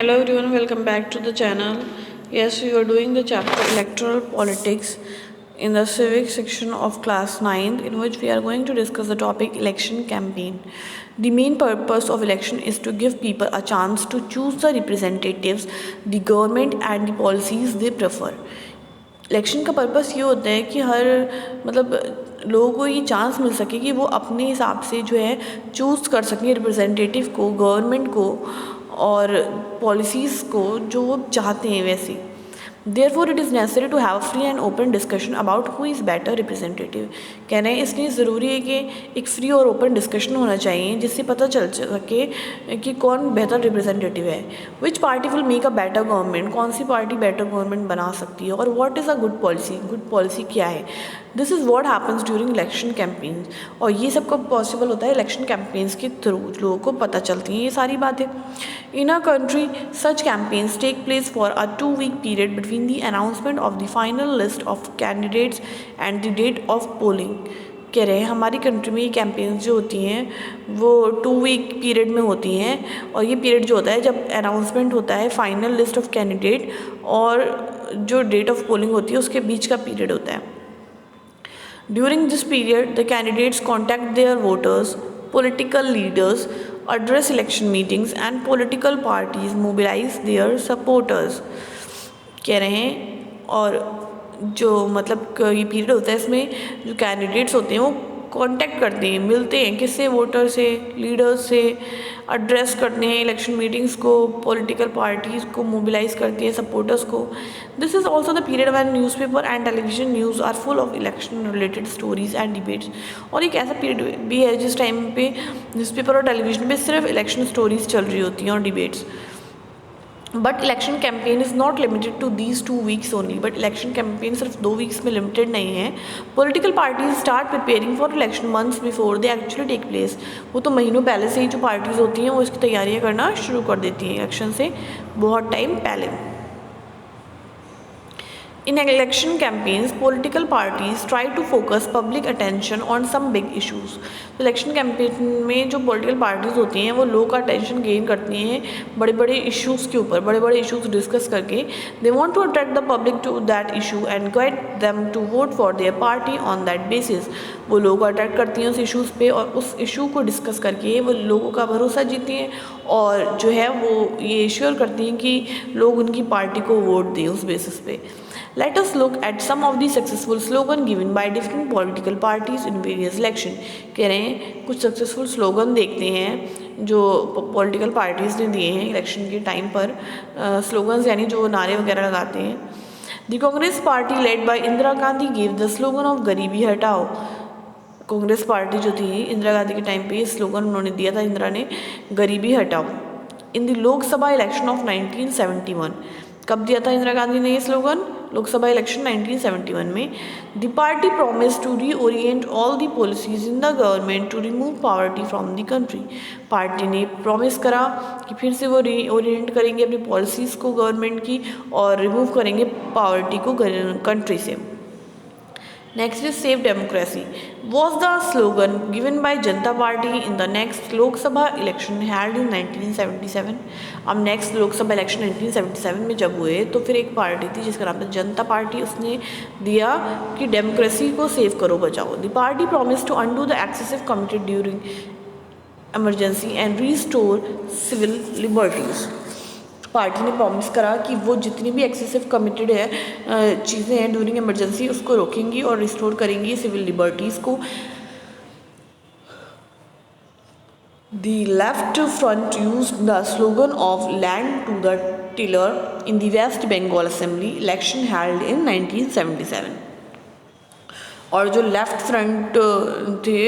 Hello everyone, welcome back to the channel. Yes, we are doing the chapter Electoral Politics in the Civic section of class 9th, in which we are going to discuss the topic election campaign. The main purpose of election is to give people a chance to choose the representatives, the government and the policies they prefer. Election का purpose ये होता है कि हर लोगों को ये chance मिल सके कि वो अपने हिसाब से जो है चूज़ कर सकें रिप्रेजेंटेटिव को, गवर्नमेंट को और पॉलिसीज़ को जो वो चाहते हैं वैसे। Therefore it is necessary to have free and open discussion about who is better representative. कह रहे हैं इसलिए ज़रूरी है कि एक फ्री और ओपन डिस्कशन होना चाहिए जिससे पता चल सके कि कौन बेहतर रिप्रेजेंटेटिव है। विच party will make a better government, कौन सी पार्टी बेटर गवर्नमेंट बना सकती है, और what is a good policy क्या है। This is what happens during election campaigns, और ये सब कब पॉसिबल होता है, इलेक्शन कैंपेन्स के थ्रू लोगों को पता चलती हैं ये सारी बातें। In a country such campaigns take place for a 2-week period between the announcement of the final list of candidates and the date of polling. कह रहे हैं हमारी कंट्री में ये कैंपेन्स जो होती हैं वो 2-week पीरियड में होती हैं, और ये पीरियड जो होता है जब अनाउंसमेंट होता है फाइनल लिस्ट ऑफ कैंडिडेट और जो डेट ऑफ पोलिंग होती है उसके बीच का पीरियड होता है। During this period, the candidates contact their voters, political leaders, address election meetings, and political parties mobilize their supporters. कह रहे हैं और जो ये पीरियड होता है इसमें जो कैंडिडेट्स होते हैं वो कांटेक्ट करते हैं, मिलते हैं किससे, वोटर से, लीडर्स से, एड्रेस करते हैं इलेक्शन मीटिंग्स को, पॉलिटिकल पार्टीज़ को मोबिलाइज करते हैं, सपोर्टर्स को। This is also the period when newspaper and television news are full of election related stories and debates. और एक ऐसा पीरियड भी है जिस टाइम पे न्यूज़पेपर और टेलीविजन पे सिर्फ इलेक्शन स्टोरीज चल रही होती हैं और debates. But election campaign is not limited to these 2 weeks only. But election campaign सिर्फ 2 weeks में लिमिटेड नहीं है। Political parties start preparing for election months before they actually take place. वो तो महीनों पहले से ही जो पार्टीज़ होती हैं वो इसकी तैयारियां करना शुरू कर देती हैं इलेक्शन से बहुत टाइम पहले। In election campaigns, political parties try to focus public attention on some big issues. तो इलेक्शन कैंपेन में जो पॉलिटिकल पार्टीज़ होती हैं वो लोगों का अटेंशन गेन करती हैं बड़े बड़े इश्यूज़ के ऊपर, बड़े बड़े इश्यूज़ डिस्कस करके। They want to attract the public to that issue and get them to vote for their party on that basis. वो लोगों को अट्रैक्ट करती हैं उस इशूज़ पे और उस इशू को डिस्कस करके वो लोगों का भरोसा जीती हैं और जो है वो ये इश्योर करती हैं कि लोग उनकी पार्टी को वोट दें उस बेसिस पे। Let us look at some of the successful slogan given by different political parties in various election. कह रहे हैं कुछ सक्सेसफुल स्लोगन देखते हैं जो पॉलिटिकल पार्टीज़ ने दिए हैं इलेक्शन के टाइम पर। स्लोगन्स यानी जो नारे वगैरह लगाते हैं। The Congress party led by Indira Gandhi give the slogan of गरीबी हटाओ। कांग्रेस पार्टी जो थी इंदिरा गांधी के टाइम पे ये स्लोगन उन्होंने दिया था, इंदिरा ने, गरीबी हटाओ। In the Lok Sabha election of 1971, कब दिया था इंदिरा गांधी ने ये स्लोगन? लोकसभा इलेक्शन 1971 में। The party promise to reorient all the policies in the government to remove poverty from the country. Party ने प्रॉमिस करा कि फिर से वो रीओरिएंट करेंगे अपनी पॉलिसीज़ को गवर्नमेंट की और रिमूव करेंगे पॉवर्टी को कंट्री से। Next is Save Democracy was the slogan given by Janata Party in the next Lok Sabha election held in 1977। अब नेक्स्ट लोकसभा इलेक्शन 1977 में जब हुए तो फिर एक पार्टी थी जिसका नाम था जनता पार्टी, उसने दिया कि डेमोक्रेसी को सेव करो, बचाओ। The party promise to undo the excessive committed during emergency and restore civil liberties. Party ने प्रॉमिस करा कि वो जितनी भी एक्सेसिव कमिटेड है चीज़ें हैं ड्यूरिंग इमरजेंसी उसको रोकेंगी और रिस्टोर करेंगी सिविल लिबर्टीज़ को। The left front used the slogan of land to the tiller in the West Bengal assembly election held in 1977। और जो लेफ्ट फ्रंट थे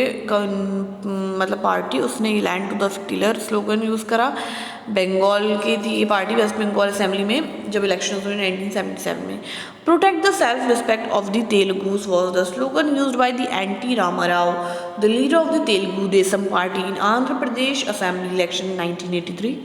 पार्टी, उसने land to the tiller slogan use करा। बंगाल की थी ये पार्टी, वेस्ट बंगाल असेंबली में जब इलेक्शन हुए 1977 में। Protect the self respect of the Telugus was the slogan used by the N T. Ramarao, the leader of the Telugu Desam party in Andhra Pradesh assembly election 1983।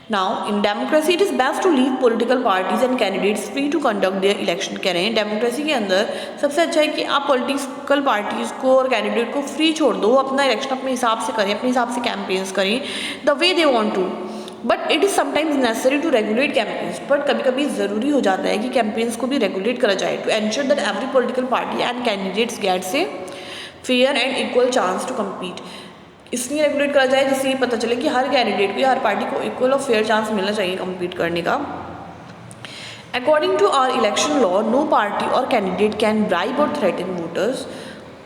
Now, in democracy, it is best to leave political parties and candidates free to conduct their election। कह रहे हैं democracy के अंदर सबसे अच्छा है कि आप पॉलिटिकल पार्टीज़ को और कैंडिडेट को फ्री छोड़ दो, अपना इलेक्शन अपने हिसाब से करें, अपने हिसाब से कैंपेन्स करें the way they want to. But it is sometimes necessary to regulate campaigns, but कभी कभी ज़रूरी हो जाता है कि कैंपेन्स को भी रेगुलेट करा जाए to ensure that every political party and candidates gets a fair and equal chance to compete. इसलिए रेगुलेट करा जाए जिससे ये पता चले कि हर कैंडिडेट को या हर पार्टी को इक्वल और फेयर चांस मिलना चाहिए कम्पीट करने का। According to our election law, no party or candidate can bribe or threaten voters.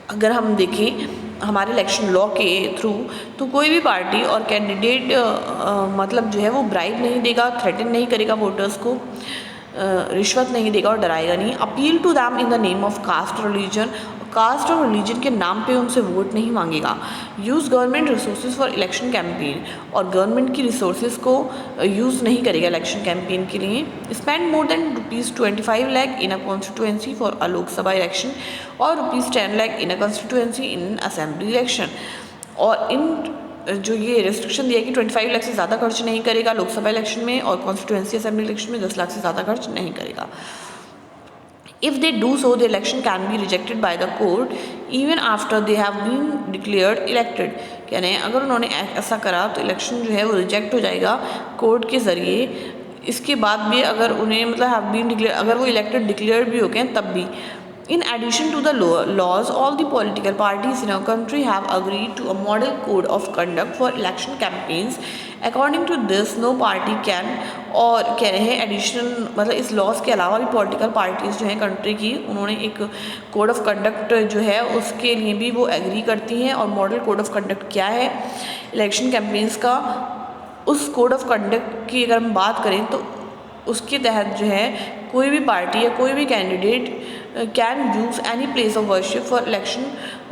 अगर हम देखें हमारे इलेक्शन लॉ के थ्रू, तो कोई भी पार्टी और कैंडिडेट मतलब जो है वो ब्राइब नहीं देगा, थ्रेटन नहीं करेगा वोटर्स को, रिश्वत नहीं देगा और डराएगा नहीं। Appeal to them in the name of caste religion, caste और रिलीजन के नाम पे उनसे वोट नहीं मांगेगा। Use government resources for election campaign, और गवर्नमेंट की रिसोर्सेज को यूज़ नहीं करेगा इलेक्शन कैंपेन के लिए। Spend more than ₹25 lakh in a constituency for a Lok Sabha election or ₹10 lakh in a constituency in assembly election. और इन जो ये रिस्ट्रिक्शन दिया कि 25 लाख से ज़्यादा खर्च नहीं करेगा लोकसभा इलेक्शन में, और कॉन्स्टिट्यूएंसी असेंबली इलेक्शन में 10 लाख से ज़्यादा खर्च नहीं करेगा। If they do so, the election can be rejected by the court even after they have been declared elected। कह रहे हैं अगर उन्होंने ऐसा करा तो इलेक्शन जो है वो रिजेक्ट हो जाएगा कोर्ट के ज़रिए। इसके बाद भी अगर उन्हें मतलब हैव बीन डिक्लेयर, अगर वो इलेक्टेड डिक्लेयर भी हो गए तब भी। In addition to the laws, all the political parties in our country have agreed to a model code of conduct for election campaigns. According to this, no party can, और कह रहे हैं additional मतलब इस लॉज के अलावा भी political parties जो हैं कंट्री की, उन्होंने एक कोड ऑफ कंडक्ट जो है उसके लिए भी वो एग्री करती हैं। और मॉडल कोड ऑफ कंडक्ट क्या है इलेक्शन कैंपेन्स का, उस कोड ऑफ कंडक्ट की अगर हम बात करें तो उसके तहत जो है कोई भी पार्टी या कोई भी candidate can use any place of worship for election.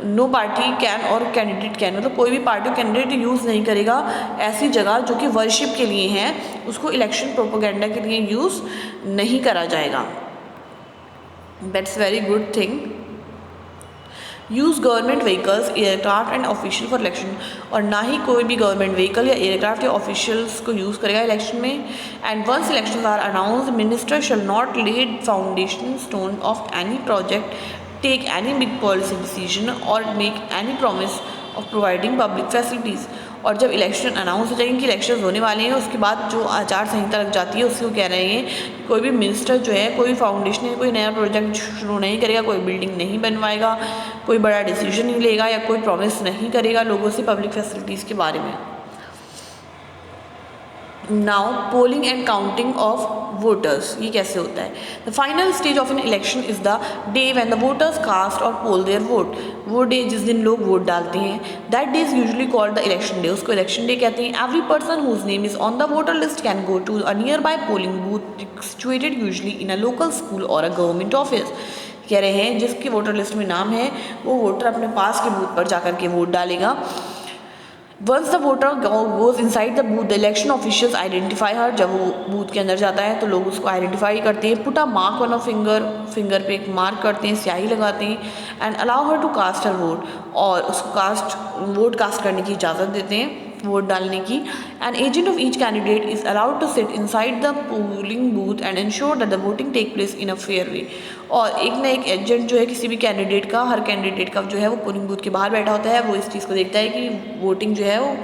No party can or candidate can, मतलब कोई भी पार्टी और कैंडिडेट यूज़ नहीं करेगा ऐसी जगह जो कि वर्शिप के लिए हैं, उसको इलेक्शन प्रोपोगेंडा के लिए यूज़ नहीं करा जाएगा। That's very good thing. Use government vehicles, aircraft and official for election, और ना ही कोई भी गवर्नमेंट व्हीकल या एयरक्राफ्ट या ऑफिशियल्स को यूज़ करेगा इलेक्शन में। And once elections are announced, minister shall not lay foundation stone of any project, take any big policy decision और make any promise of providing public facilities. और जब election announce हो जाएंगे कि election होने वाले हैं, उसके बाद जो आचार संहिता लग जाती है उसको कह रहे हैं कि कोई भी मिनिस्टर जो है कोई फाउंडेशन या कोई नया प्रोजेक्ट शुरू नहीं करेगा, कोई बिल्डिंग नहीं बनवाएगा, कोई बड़ा डिसीजन नहीं लेगा या कोई प्रॉमिस नहीं करेगा लोगों से पब्लिक फैसिलिटीज़ के बारे में। Now polling and counting of voters, ये कैसे होता है। The final stage of an election is the day when the voters cast or poll their vote. वो डे जिस दिन लोग वोट डालते हैं, that day is usually called the election day, उसको इलेक्शन डे कहते हैं। Every person whose name is on the voter list can go to a nearby polling booth situated usually in a local school और a government office. कह रहे हैं जिसके voter list में नाम है वो वोटर अपने पास के बूथ पर जाकर के वोट डालेगा। Once the voter goes inside the booth, the election officials identify her. जब वो बूथ के अंदर जाता है तो लोग उसको आइडेंटिफाई करते हैं। Put a mark on a finger, finger पे एक मार्क करते हैं, स्याही लगाते हैं। And allow her to cast her vote, और उसको वोट कास्ट करने की इजाज़त देते हैं, वोट डालने की। An agent of each candidate is allowed to sit inside the polling booth and ensure that the voting take place in a fair way. और एक ना एक एजेंट जो है किसी भी कैंडिडेट का, हर कैंडिडेट का जो है वो पोलिंग बूथ के बाहर बैठा होता है, वो इस चीज़ को देखता है कि वोटिंग जो है वो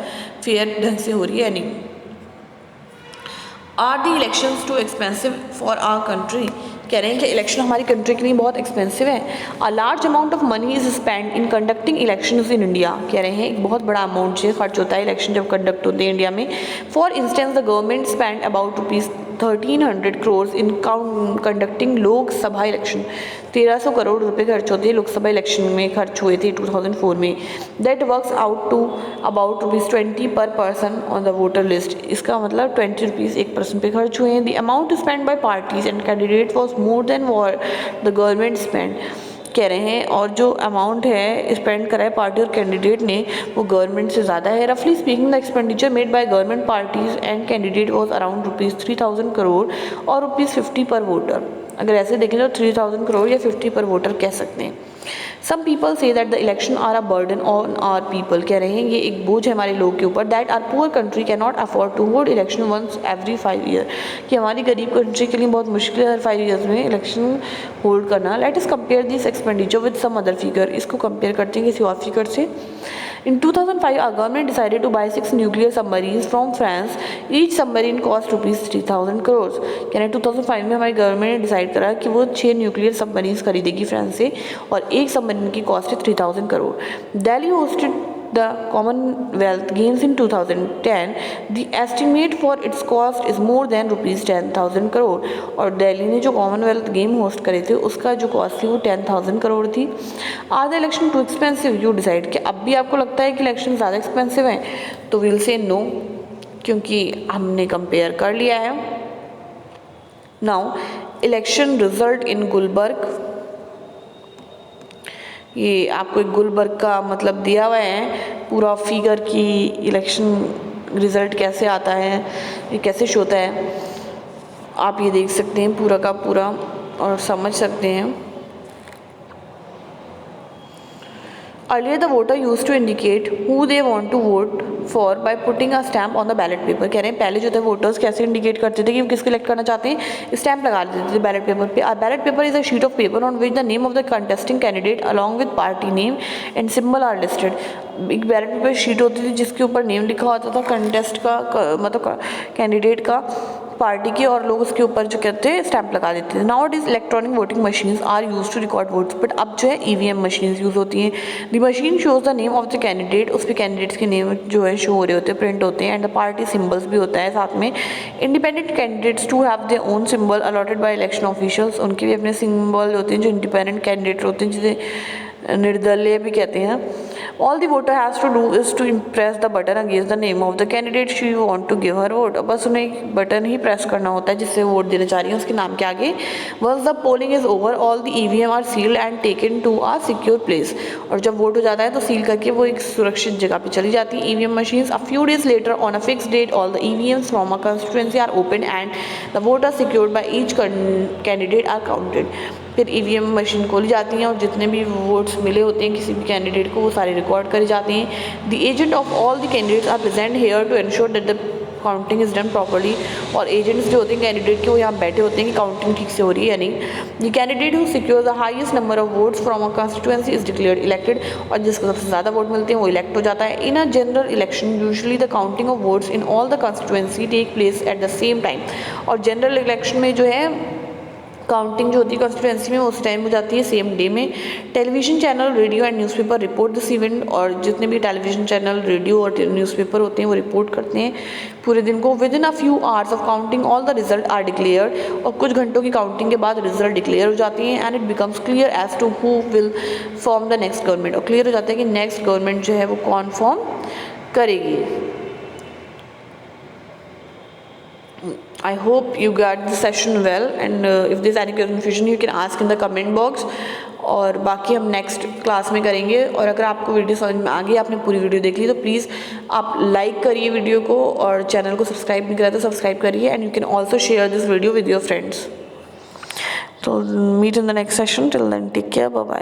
फेयर ढंग से हो रही है या नहीं। Are the elections too expensive for our country, कह रहे हैं कि इलेक्शन हमारी कंट्री के लिए बहुत एक्सपेंसिव है। A large amount of money is spend in conducting elections in India, कह रहे हैं एक बहुत बड़ा अमाउंट जो खर्च होता है इलेक्शन जब कंडक्ट होते हैं इंडिया में। For instance the government spend about ₹1300 crores in conducting Lok Sabha election. 1300 crore रुपए खर्च होते हैं लोकसभा इलेक्शन में, खर्च हुए थे 2004 में। That works out to about ₹20 per person on the voter list, इसका मतलब ₹20 एक पर्सन पे खर्च हुए हैं। The amount spend by parties and candidate was more than what the government spend, कह रहे हैं और जो अमाउंट है स्पेंड करा है पार्टी और कैंडिडेट ने वो गवर्नमेंट से ज़्यादा है। रफली speaking the expenditure made by government parties and candidate was around ₹3000 crore और ₹50 पर वोटर। अगर ऐसे देखें तो 3000 करोड़ या 50 पर वोटर कह सकते हैं। Some people say that the election are a burden on our people, कह रहे हैं ये एक बोझ है हमारे लोग के ऊपर। That our poor country can not afford to hold election once every 5 year, कि हमारी गरीब कंट्री के लिए बहुत मुश्किल है हर 5 ईयर्स में इलेक्शन होल्ड करना। Let us compare this expenditure with some other figure, इसको कंपेयर करते हैं किसी और फिगर से। In 2005, our government decided to buy 6 nuclear submarines from France. Each submarine cost rupees 3,000 crores. यानी 2005 में हमारी गवर्नमेंट ने डिसाइड करा कि वो 6 न्यूक्लियर सबमरीन्स खरीदेगी फ्रांस से और एक सबमरीन की कॉस्ट है 3,000 crore. Delhi hosted the Commonwealth Games in 2010. The estimate for its cost is more than rupees 10,000 crore. और दिल्ली ने जो कॉमनवेल्थ गेम होस्ट करे थे उसका जो कॉस्ट थी वो 10,000 करोड़ थी. Are the election too expensive? You decide. कि अब भी आपको लगता है कि इलेक्शन ज़्यादा एक्सपेंसिव हैं तो विल से नो, क्योंकि हमने कंपेयर कर लिया है. Now election result in Gulbarga. ये आपको एक गुलबर्ग का मतलब दिया हुआ है पूरा फिगर की इलेक्शन रिज़ल्ट कैसे आता है, ये कैसे शो होता है. आप ये देख सकते हैं पूरा का पूरा और समझ सकते हैं. Earlier, the voter used to indicate who they want to vote for by putting a stamp on the ballot paper. कह रहे हैं पहले जो थे वोटर्स कैसे इंडिकेट करते थे कि वो किसको इलेक्ट करना चाहते हैं, स्टैंप लगा देते थे बैलेट पेपर पे. Ballot paper is a sheet of paper on which the name of the contesting candidate along with party name and symbol are listed. एक बैलेट पेपर शीट होती थी जिसके ऊपर नेम लिखा होता था कंटेस्ट का, मतलब कैंडिडेट का, पार्टी की, और लोग उसके ऊपर जो कहते हैं स्टैंप लगा देते थे. Now it is electronic voting machines are use to record votes. But अब जो है ईवीएम मशीन्स यूज़ होती हैं. The machine shows the name of the candidate. उस पर कैंडिडेट्स के नेम जो है शो हो रहे होते हैं, प्रिंट होते हैं, एंड द पार्टी सिम्बल्स भी होता है साथ में. Independent candidates too have their own symbol allotted by election officials. उनके भी अपने सिम्बल होते हैं जो इंडिपेंडेंट कैंडिडेट होते हैं, जिसे निर्दलीय भी कहते हैं. All the voter has to do is to press the button against the name of the candidate she want to give her vote. बस उन्हें एक बटन ही प्रेस करना होता है जिससे वोट देना चाह रही है उसके नाम के आगे. Once the polling is over, all the EVM are sealed and taken to a secure place. और जब वोट हो जाता है तो सील करके वो एक सुरक्षित जगह पे चली जाती है EVM machines. A few days later, on a fixed date, all the EVMs from a constituency are opened and the votes secured by each candidate are counted. फिर ईवीएम मशीन खोली जाती हैं और जितने भी वोट्स मिले होते हैं किसी भी कैंडिडेट को वो सारे रिकॉर्ड करे जाते हैं. The agent of all the candidates are present here to ensure that the counting is done properly. और एजेंट्स जो होते हैं कैंडिडेट के वो यहाँ बैठे होते हैं कि काउंटिंग ठीक से हो रही है या नहीं. The candidate who secure the highest number of votes from a constituency is declared elected. और जिसको सबसे ज़्यादा वोट मिलते हैं वो इलेक्ट हो जाता है. In a general election usually the counting of votes in all the constituency take place at the same time. और जनरल इलेक्शन में जो है काउंटिंग जो होती है कॉन्स्टिट्यूएंसी में उस टाइम हो जाती है सेम डे में. Television channel, radio and newspaper report this event. और जितने भी टेलीविजन चैनल, रेडियो और न्यूज़पेपर होते हैं वो रिपोर्ट करते हैं पूरे दिन को. Within a few hours of counting all the result are declared. और कुछ घंटों की काउंटिंग के बाद रिजल्ट डिक्लेयर हो जाती हैं. And it becomes clear as to who will form the next government. और क्लियर हो जाता है कि नेक्स्ट गवर्नमेंट जो है वो कौन फॉर्म करेगी. I hope you got the session well, and if there's any confusion you can ask in the comment box. और बाकी हम नेक्स्ट क्लास में करेंगे. और अगर आपको वीडियो समझ में आ गई, आपने पूरी वीडियो देख ली, तो प्लीज़ आप लाइक करिए वीडियो को और चैनल को सब्सक्राइब नहीं करा तो सब्सक्राइब करिए. And you can also share this video with your friends. तो meet in the next session. Till then take care, bye bye.